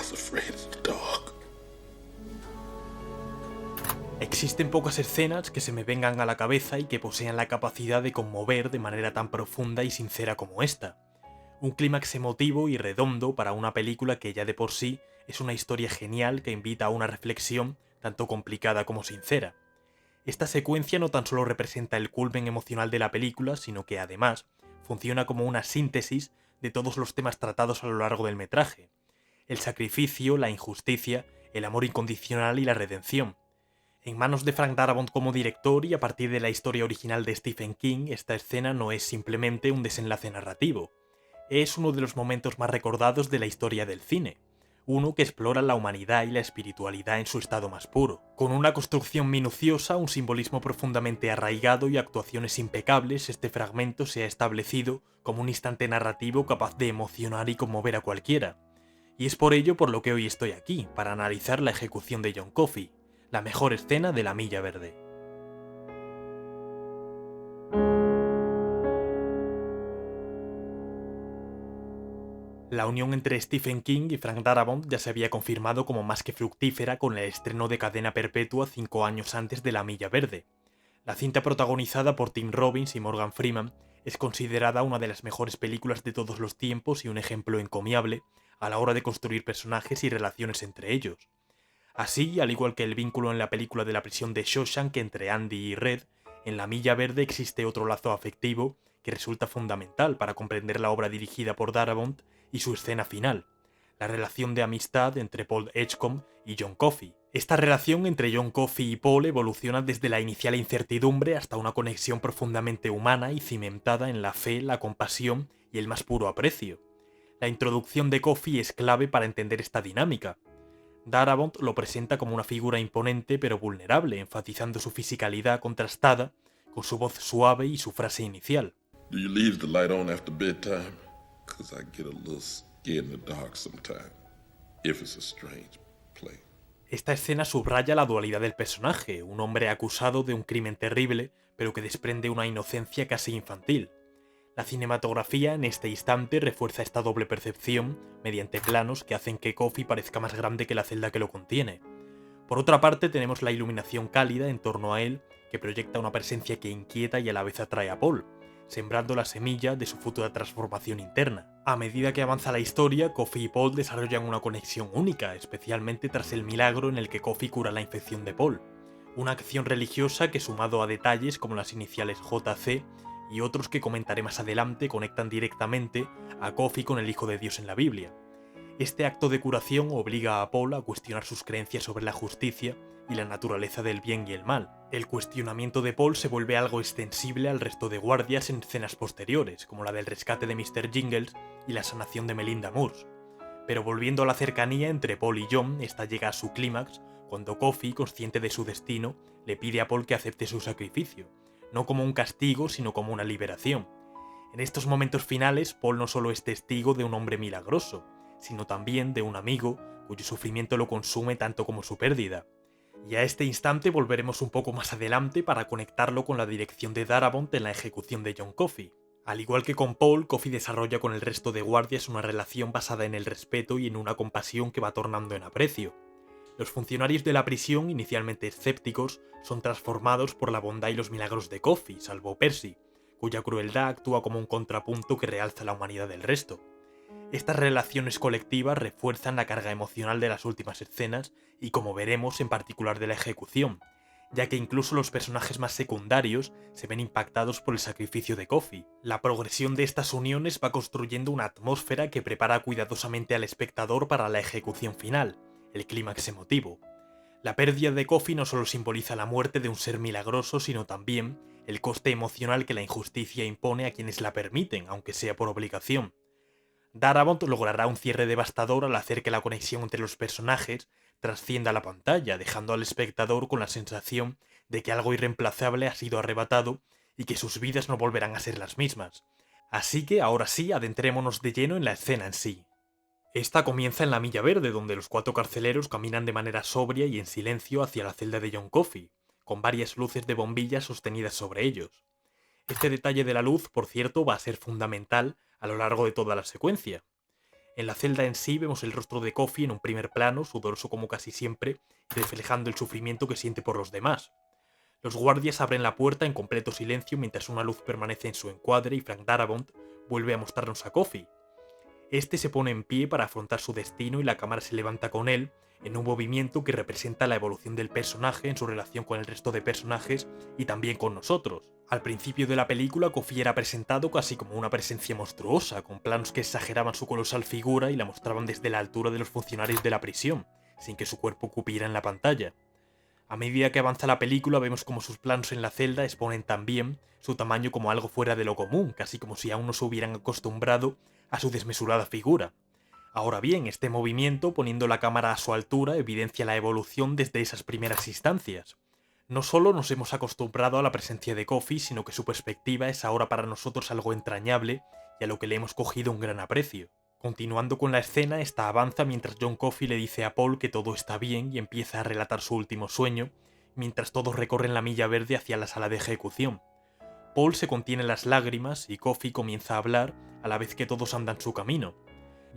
was afraid of the dark. Existen pocas escenas que se me vengan a la cabeza y que posean la capacidad de conmover de manera tan profunda y sincera como esta. Un clímax emotivo y redondo para una película que ya de por sí es una historia genial que invita a una reflexión tanto complicada como sincera. Esta secuencia no tan solo representa el culmen emocional de la película, sino que además funciona como una síntesis de todos los temas tratados a lo largo del metraje: el sacrificio, la injusticia, el amor incondicional y la redención. En manos de Frank Darabont como director y a partir de la historia original de Stephen King, esta escena no es simplemente un desenlace narrativo. Es uno de los momentos más recordados de la historia del cine, uno que explora la humanidad y la espiritualidad en su estado más puro. Con una construcción minuciosa, un simbolismo profundamente arraigado y actuaciones impecables, este fragmento se ha establecido como un instante narrativo capaz de emocionar y conmover a cualquiera. Y es por ello por lo que hoy estoy aquí, para analizar la ejecución de John Coffey, la mejor escena de La Milla Verde. La unión entre Stephen King y Frank Darabont ya se había confirmado como más que fructífera con el estreno de Cadena Perpetua 5 años antes de La Milla Verde. La cinta, protagonizada por Tim Robbins y Morgan Freeman, es considerada una de las mejores películas de todos los tiempos y un ejemplo encomiable a la hora de construir personajes y relaciones entre ellos. Así, al igual que el vínculo en la película de la prisión de Shawshank entre Andy y Red, en La Milla Verde existe otro lazo afectivo que resulta fundamental para comprender la obra dirigida por Darabont y su escena final: la relación de amistad entre Paul Edgecombe y John Coffey. Esta relación entre John Coffey y Paul evoluciona desde la inicial incertidumbre hasta una conexión profundamente humana y cimentada en la fe, la compasión y el más puro aprecio. La introducción de Coffey es clave para entender esta dinámica. Darabont lo presenta como una figura imponente pero vulnerable, enfatizando su fisicalidad contrastada con su voz suave y su frase inicial: Do you leave the light on after bedtime? 'Cause I get a little scared in the dark sometimes. If it's a strange place. Esta escena subraya la dualidad del personaje, un hombre acusado de un crimen terrible, pero que desprende una inocencia casi infantil. La cinematografía en este instante refuerza esta doble percepción mediante planos que hacen que Coffey parezca más grande que la celda que lo contiene. Por otra parte, tenemos la iluminación cálida en torno a él, que proyecta una presencia que inquieta y a la vez atrae a Paul, sembrando la semilla de su futura transformación interna. A medida que avanza la historia, Coffey y Paul desarrollan una conexión única, especialmente tras el milagro en el que Coffey cura la infección de Paul. Una acción religiosa que, sumado a detalles como las iniciales JC y otros que comentaré más adelante, conectan directamente a Coffey con el Hijo de Dios en la Biblia. Este acto de curación obliga a Paul a cuestionar sus creencias sobre la justicia y la naturaleza del bien y el mal. El cuestionamiento de Paul se vuelve algo extensible al resto de guardias en escenas posteriores, como la del rescate de Mr. Jingles y la sanación de Melinda Moores. Pero volviendo a la cercanía entre Paul y John, esta llega a su clímax cuando Coffey, consciente de su destino, le pide a Paul que acepte su sacrificio, no como un castigo, sino como una liberación. En estos momentos finales, Paul no solo es testigo de un hombre milagroso, sino también de un amigo cuyo sufrimiento lo consume tanto como su pérdida. Y a este instante volveremos un poco más adelante para conectarlo con la dirección de Darabont en la ejecución de John Coffey. Al igual que con Paul, Coffey desarrolla con el resto de guardias una relación basada en el respeto y en una compasión que va tornando en aprecio. Los funcionarios de la prisión, inicialmente escépticos, son transformados por la bondad y los milagros de Coffey, salvo Percy, cuya crueldad actúa como un contrapunto que realza la humanidad del resto. Estas relaciones colectivas refuerzan la carga emocional de las últimas escenas y, como veremos, en particular de la ejecución, ya que incluso los personajes más secundarios se ven impactados por el sacrificio de Coffey. La progresión de estas uniones va construyendo una atmósfera que prepara cuidadosamente al espectador para la ejecución final, el clímax emotivo. La pérdida de Coffey no solo simboliza la muerte de un ser milagroso, sino también el coste emocional que la injusticia impone a quienes la permiten, aunque sea por obligación. Darabont logrará un cierre devastador al hacer que la conexión entre los personajes trascienda la pantalla, dejando al espectador con la sensación de que algo irreemplazable ha sido arrebatado y que sus vidas no volverán a ser las mismas. Así que ahora sí, adentrémonos de lleno en la escena en sí. Esta comienza en la Milla Verde, donde los 4 carceleros caminan de manera sobria y en silencio hacia la celda de John Coffey, con varias luces de bombillas sostenidas sobre ellos. Este detalle de la luz, por cierto, va a ser fundamental a lo largo de toda la secuencia. En la celda en sí vemos el rostro de Coffee en un primer plano, sudoroso como casi siempre, reflejando el sufrimiento que siente por los demás. Los guardias abren la puerta en completo silencio mientras una luz permanece en su encuadre y Frank Darabont vuelve a mostrarnos a Coffee. Este se pone en pie para afrontar su destino y la cámara se levanta con él, en un movimiento que representa la evolución del personaje en su relación con el resto de personajes y también con nosotros. Al principio de la película, Coffee era presentado casi como una presencia monstruosa, con planos que exageraban su colosal figura y la mostraban desde la altura de los funcionarios de la prisión, sin que su cuerpo cupiera en la pantalla. A medida que avanza la película vemos como sus planos en la celda exponen también su tamaño como algo fuera de lo común, casi como si aún no se hubieran acostumbrado a su desmesurada figura. Ahora bien, este movimiento, poniendo la cámara a su altura, evidencia la evolución desde esas primeras instancias. No solo nos hemos acostumbrado a la presencia de Coffee, sino que su perspectiva es ahora para nosotros algo entrañable y a lo que le hemos cogido un gran aprecio. Continuando con la escena, esta avanza mientras John Coffey le dice a Paul que todo está bien y empieza a relatar su último sueño, mientras todos recorren la milla verde hacia la sala de ejecución. Paul se contiene las lágrimas y Coffey comienza a hablar a la vez que todos andan su camino.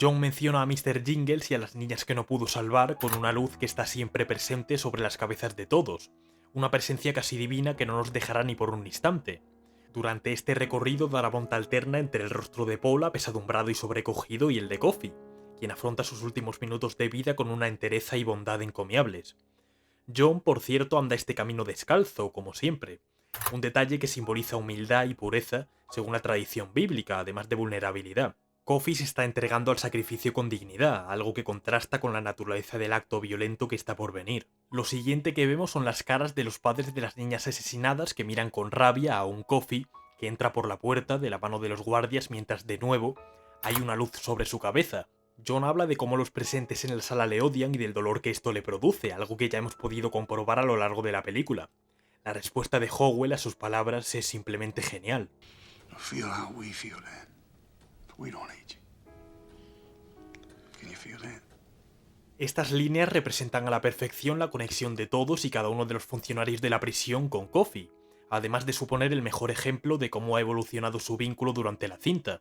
John menciona a Mr. Jingles y a las niñas que no pudo salvar con una luz que está siempre presente sobre las cabezas de todos, una presencia casi divina que no nos dejará ni por un instante. Durante este recorrido, Darabont alterna entre el rostro de Paul apesadumbrado y sobrecogido y el de Coffey, quien afronta sus últimos minutos de vida con una entereza y bondad encomiables. John, por cierto, anda este camino descalzo, como siempre, un detalle que simboliza humildad y pureza según la tradición bíblica, además de vulnerabilidad. Coffey se está entregando al sacrificio con dignidad, algo que contrasta con la naturaleza del acto violento que está por venir. Lo siguiente que vemos son las caras de los padres de las niñas asesinadas que miran con rabia a un Coffey que entra por la puerta de la mano de los guardias mientras de nuevo hay una luz sobre su cabeza. John habla de cómo los presentes en la sala le odian y del dolor que esto le produce, algo que ya hemos podido comprobar a lo largo de la película. La respuesta de Howell a sus palabras es simplemente genial. Estas líneas representan a la perfección la conexión de todos y cada uno de los funcionarios de la prisión con Coffey, además de suponer el mejor ejemplo de cómo ha evolucionado su vínculo durante la cinta.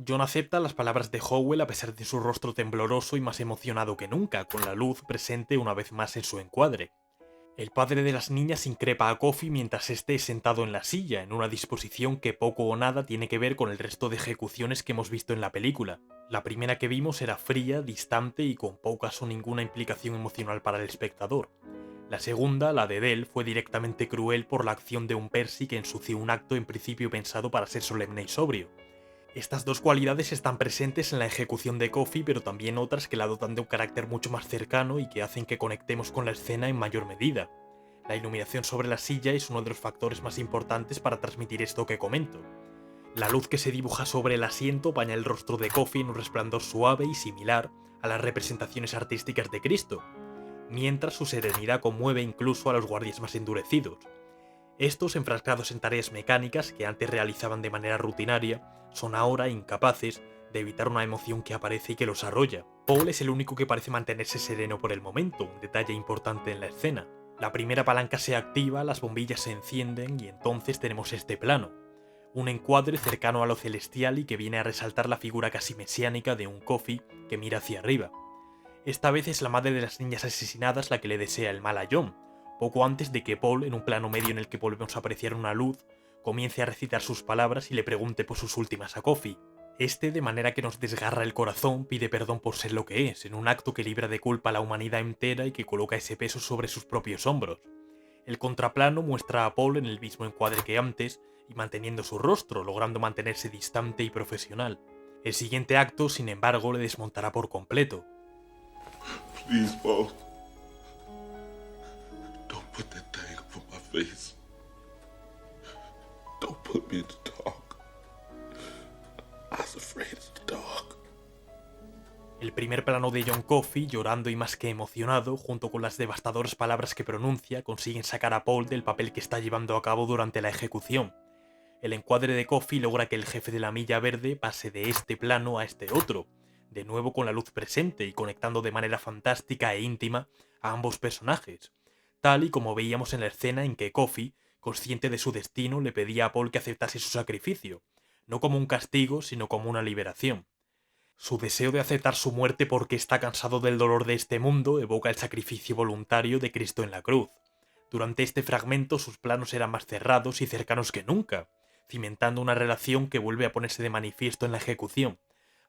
John acepta las palabras de Howell a pesar de su rostro tembloroso y más emocionado que nunca, con la luz presente una vez más en su encuadre. El padre de las niñas increpa a Coffey mientras esté sentado en la silla, en una disposición que poco o nada tiene que ver con el resto de ejecuciones que hemos visto en la película. La primera que vimos era fría, distante y con pocas o ninguna implicación emocional para el espectador. La segunda, la de Dell, fue directamente cruel por la acción de un Percy que ensució un acto en principio pensado para ser solemne y sobrio. Estas dos cualidades están presentes en la ejecución de Coffey, pero también otras que la dotan de un carácter mucho más cercano y que hacen que conectemos con la escena en mayor medida. La iluminación sobre la silla es uno de los factores más importantes para transmitir esto que comento. La luz que se dibuja sobre el asiento baña el rostro de Coffey en un resplandor suave y similar a las representaciones artísticas de Cristo, mientras su serenidad conmueve incluso a los guardias más endurecidos. Estos, enfrascados en tareas mecánicas que antes realizaban de manera rutinaria, son ahora incapaces de evitar una emoción que aparece y que los arrolla. Paul es el único que parece mantenerse sereno por el momento, un detalle importante en la escena. La primera palanca se activa, las bombillas se encienden y entonces tenemos este plano. Un encuadre cercano a lo celestial y que viene a resaltar la figura casi mesiánica de un Coffey que mira hacia arriba. Esta vez es la madre de las niñas asesinadas la que le desea el mal a John, poco antes de que Paul, en un plano medio en el que volvemos a apreciar una luz, comience a recitar sus palabras y le pregunte por sus últimas a Coffey. Este, de manera que nos desgarra el corazón, pide perdón por ser lo que es, en un acto que libra de culpa a la humanidad entera y que coloca ese peso sobre sus propios hombros. El contraplano muestra a Paul en el mismo encuadre que antes y manteniendo su rostro, logrando mantenerse distante y profesional. El siguiente acto, sin embargo, le desmontará por completo. Please, Paul. Don't put that thing over my face. Don't put me in the dark. I was afraid of the dark. El primer plano de John Coffey, llorando y más que emocionado, junto con las devastadoras palabras que pronuncia, consiguen sacar a Paul del papel que está llevando a cabo durante la ejecución. El encuadre de Coffey logra que el jefe de la Milla Verde pase de este plano a este otro, de nuevo con la luz presente y conectando de manera fantástica e íntima a ambos personajes, tal y como veíamos en la escena en que Coffey, consciente de su destino, le pedía a Paul que aceptase su sacrificio, no como un castigo, sino como una liberación. Su deseo de aceptar su muerte porque está cansado del dolor de este mundo evoca el sacrificio voluntario de Cristo en la cruz. Durante este fragmento sus planos eran más cerrados y cercanos que nunca, cimentando una relación que vuelve a ponerse de manifiesto en la ejecución,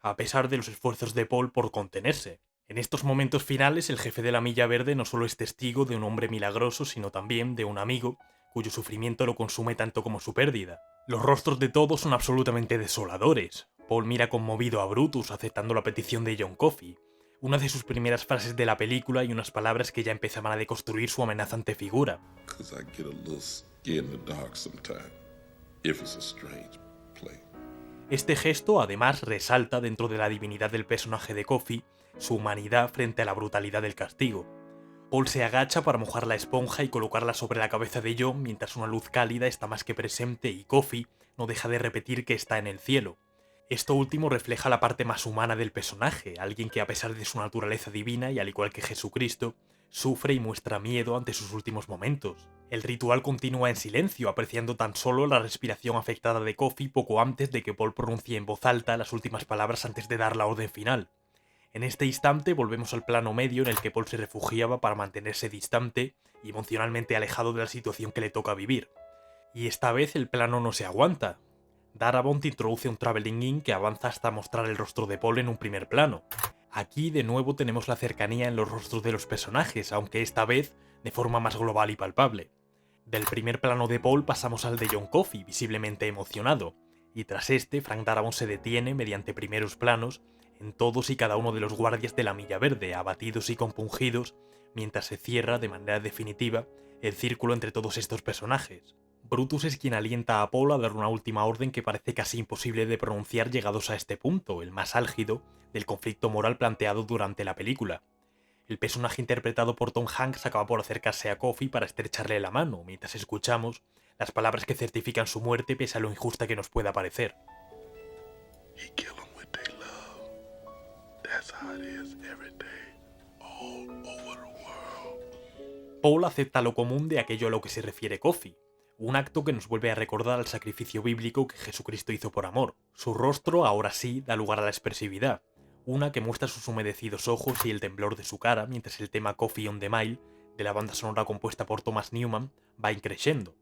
a pesar de los esfuerzos de Paul por contenerse. En estos momentos finales, el jefe de la Milla Verde no solo es testigo de un hombre milagroso, sino también de un amigo cuyo sufrimiento lo consume tanto como su pérdida. Los rostros de todos son absolutamente desoladores. Paul mira conmovido a Brutus aceptando la petición de John Coffey, una de sus primeras frases de la película y unas palabras que ya empezaban a deconstruir su amenazante figura. Este gesto además resalta dentro de la divinidad del personaje de Coffey su humanidad frente a la brutalidad del castigo. Paul se agacha para mojar la esponja y colocarla sobre la cabeza de John mientras una luz cálida está más que presente y Coffey no deja de repetir que está en el cielo. Esto último refleja la parte más humana del personaje, alguien que a pesar de su naturaleza divina y al igual que Jesucristo, sufre y muestra miedo ante sus últimos momentos. El ritual continúa en silencio, apreciando tan solo la respiración afectada de Coffey poco antes de que Paul pronuncie en voz alta las últimas palabras antes de dar la orden final. En este instante volvemos al plano medio en el que Paul se refugiaba para mantenerse distante y emocionalmente alejado de la situación que le toca vivir. Y esta vez el plano no se aguanta. Darabont introduce un traveling in que avanza hasta mostrar el rostro de Paul en un primer plano. Aquí de nuevo tenemos la cercanía en los rostros de los personajes, aunque esta vez de forma más global y palpable. Del primer plano de Paul pasamos al de John Coffey, visiblemente emocionado, y tras este, Frank Darabont se detiene mediante primeros planos en todos y cada uno de los guardias de la Milla Verde, abatidos y compungidos, mientras se cierra de manera definitiva el círculo entre todos estos personajes. Brutus es quien alienta a Paul a dar una última orden que parece casi imposible de pronunciar llegados a este punto, el más álgido del conflicto moral planteado durante la película. El personaje interpretado por Tom Hanks acaba por acercarse a Coffey para estrecharle la mano, mientras escuchamos las palabras que certifican su muerte pese a lo injusta que nos pueda parecer. Paul acepta lo común de aquello a lo que se refiere Coffey, un acto que nos vuelve a recordar al sacrificio bíblico que Jesucristo hizo por amor. Su rostro, ahora sí, da lugar a la expresividad, una que muestra sus humedecidos ojos y el temblor de su cara mientras el tema Coffey on the Mile, de la banda sonora compuesta por Thomas Newman, va increciendo.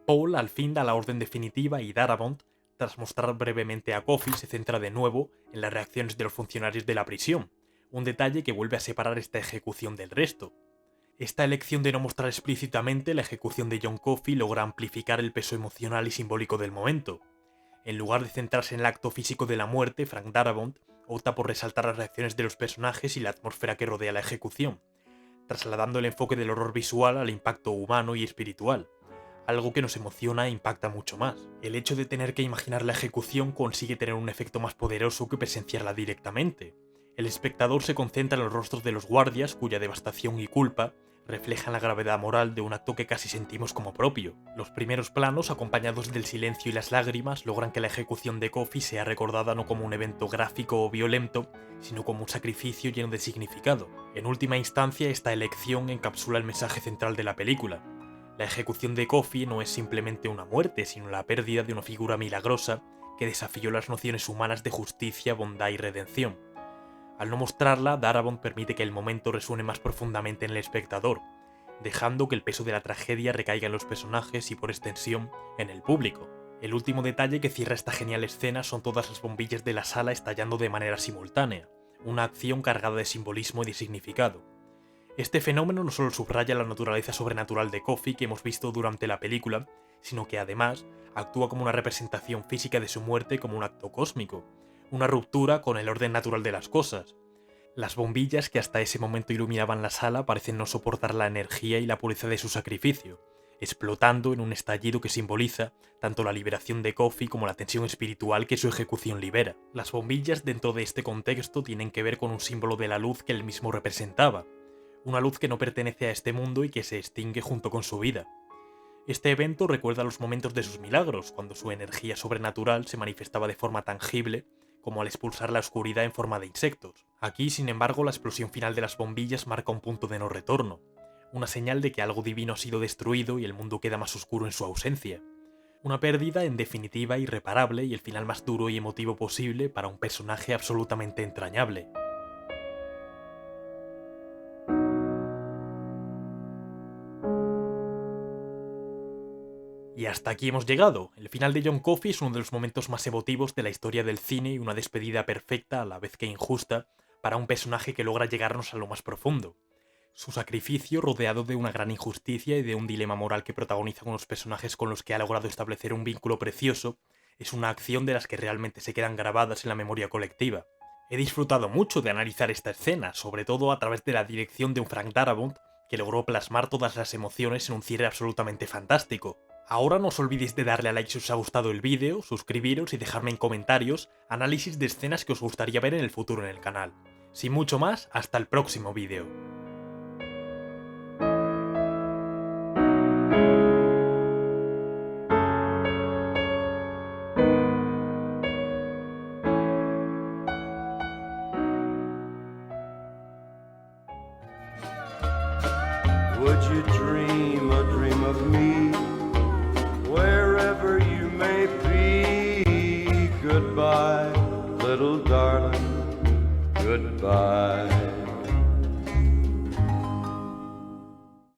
Paul al fin da la orden definitiva y Darabont, tras mostrar brevemente a Coffey, se centra de nuevo en las reacciones de los funcionarios de la prisión, un detalle que vuelve a separar esta ejecución del resto. Esta elección de no mostrar explícitamente la ejecución de John Coffey logra amplificar el peso emocional y simbólico del momento. En lugar de centrarse en el acto físico de la muerte, Frank Darabont opta por resaltar las reacciones de los personajes y la atmósfera que rodea la ejecución, trasladando el enfoque del horror visual al impacto humano y espiritual, algo que nos emociona e impacta mucho más. El hecho de tener que imaginar la ejecución consigue tener un efecto más poderoso que presenciarla directamente. El espectador se concentra en los rostros de los guardias, cuya devastación y culpa reflejan la gravedad moral de un acto que casi sentimos como propio. Los primeros planos, acompañados del silencio y las lágrimas, logran que la ejecución de Coffey sea recordada no como un evento gráfico o violento, sino como un sacrificio lleno de significado. En última instancia, esta elección encapsula el mensaje central de la película. La ejecución de Coffey no es simplemente una muerte, sino la pérdida de una figura milagrosa que desafió las nociones humanas de justicia, bondad y redención. Al no mostrarla, Darabont permite que el momento resuene más profundamente en el espectador, dejando que el peso de la tragedia recaiga en los personajes y por extensión en el público. El último detalle que cierra esta genial escena son todas las bombillas de la sala estallando de manera simultánea, una acción cargada de simbolismo y de significado. Este fenómeno no solo subraya la naturaleza sobrenatural de Coffey que hemos visto durante la película, sino que además actúa como una representación física de su muerte como un acto cósmico, una ruptura con el orden natural de las cosas. Las bombillas que hasta ese momento iluminaban la sala parecen no soportar la energía y la pureza de su sacrificio, explotando en un estallido que simboliza tanto la liberación de Coffey como la tensión espiritual que su ejecución libera. Las bombillas dentro de este contexto tienen que ver con un símbolo de la luz que él mismo representaba, una luz que no pertenece a este mundo y que se extingue junto con su vida. Este evento recuerda los momentos de sus milagros, cuando su energía sobrenatural se manifestaba de forma tangible, como al expulsar la oscuridad en forma de insectos. Aquí, sin embargo, la explosión final de las bombillas marca un punto de no retorno, una señal de que algo divino ha sido destruido y el mundo queda más oscuro en su ausencia. Una pérdida en definitiva irreparable y el final más duro y emotivo posible para un personaje absolutamente entrañable. Y hasta aquí hemos llegado. El final de John Coffey es uno de los momentos más emotivos de la historia del cine y una despedida perfecta, a la vez que injusta, para un personaje que logra llegarnos a lo más profundo. Su sacrificio, rodeado de una gran injusticia y de un dilema moral que protagoniza con los personajes con los que ha logrado establecer un vínculo precioso, es una acción de las que realmente se quedan grabadas en la memoria colectiva. He disfrutado mucho de analizar esta escena, sobre todo a través de la dirección de un Frank Darabont, que logró plasmar todas las emociones en un cierre absolutamente fantástico. Ahora no os olvidéis de darle a like si os ha gustado el vídeo, suscribiros y dejarme en comentarios análisis de escenas que os gustaría ver en el futuro en el canal. Sin mucho más, hasta el próximo vídeo. Would you dream